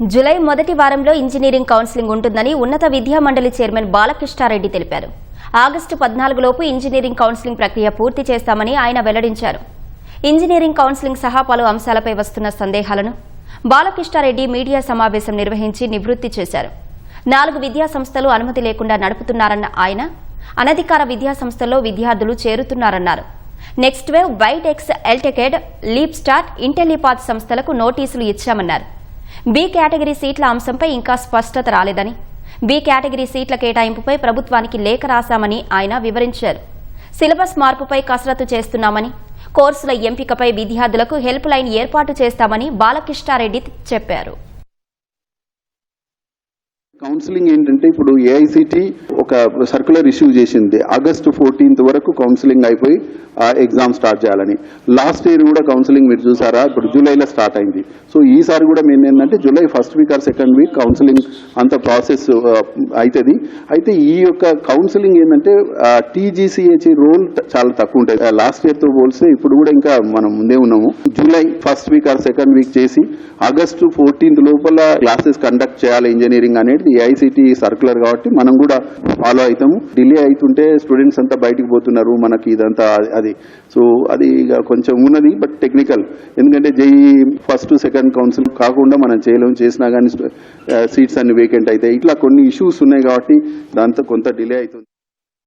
July మొదటి వారంలో engineering counselling ఉంటుందని ఉన్నత విద్యా మండలి చైర్మన్ బాలకృష్ణారెడ్డి తెలిపారు. ఆగస్టు 14 లోపు ఇంజనీరింగ్ కౌన్సిలింగ్ ప్రక్రియ పూర్తి చేస్తామని ఆయన వెల్లడించారు. ఇంజనీరింగ్ కౌన్సిలింగ్ సహా పలు అంశాలపై వస్తున్న సందేహాలను బాలకృష్ణారెడ్డి మీడియా సమావేశం నిర్వహించి నివృత్తి చేశారు. 4 విద్యా సంస్థలు అనుమతి లేకుండా నడుపుతున్నారన్న ఆయన అనధికార విద్యా సంస్థల్లో విద్యార్థులు చేరుతున్నారన్నారు. నెక్స్ట్ వేవ్, బైటెక్స్, ఎల్టెకెడ్, లీప్ స్టార్ట్, ఇంటెలిపాత్ సంస్థలకు నోటీసులు ఇచ్చామన్నారు. బి కేటగిరీ సీట్ల అంశంపై ఇంకా స్పష్టత రాలేదని, బి కేటగిరీ సీట్ల కేటాయింపుపై ప్రభుత్వానికి లేఖ రాశామని ఆయన వివరించారు. సిలబస్ మార్పుపై కసరత్తు చేస్తున్నామని, కోర్సుల ఎంపికపై విద్యార్థులకు హెల్ప్ లైన్ ఏర్పాటు చేస్తామని బాలకృష్ణారెడ్డి చెప్పారు. కౌన్సిలింగ్ ఏంటంటే ఇప్పుడు ఏఐసిటి ఒక సర్క్యులర్ ఇష్యూ చేసింది. ఆగస్టు 14 వరకు కౌన్సిలింగ్ అయిపోయి ఎగ్జామ్ స్టార్ట్ చేయాలని. లాస్ట్ ఇయర్ కూడా కౌన్సిలింగ్ మీరు చూసారా, ఇప్పుడు జూలైలో స్టార్ట్ అయింది. సో ఈసారి కూడా మేము ఏంటంటే July first week or second week counselling అంత ప్రాసెస్ అవుతుంది. అయితే ఈ యొక్క కౌన్సిలింగ్ ఏంటంటే టీజీసీహెచ్ రోల్ చాలా తక్కువ ఉంటుంది. లాస్ట్ ఇయర్తో పోలిస్తే ఇప్పుడు కూడా ఇంకా మనం ముందే ఉన్నాము. July first week or second week చేసి ఆగస్టు 14 లోపల క్లాసెస్ కండక్ట్ చేయాలి ఇంజనీరింగ్ అనేది ఏఐసిటి సర్క్యులర్ కాబట్టి మనం కూడా ఫాలో అవుతాము. డిలే అవుతుంటే స్టూడెంట్స్ అంతా బయటికి పోతున్నారు, మనకి ఇదంతా అది. సో అది కొంచెం ఉన్నది, బట్ టెక్నికల్. ఎందుకంటే జేఈ ఫస్ట్ సెకండ్ కౌన్సిల్ కాకుండా మనం చేయలేము, చేసినా కానీ సీట్స్ అన్ని వేకెంట్ అవుతాయి. ఇట్లా కొన్ని ఇష్యూస్ ఉన్నాయి కాబట్టి దాంతో కొంత డిలే అవుతుంది.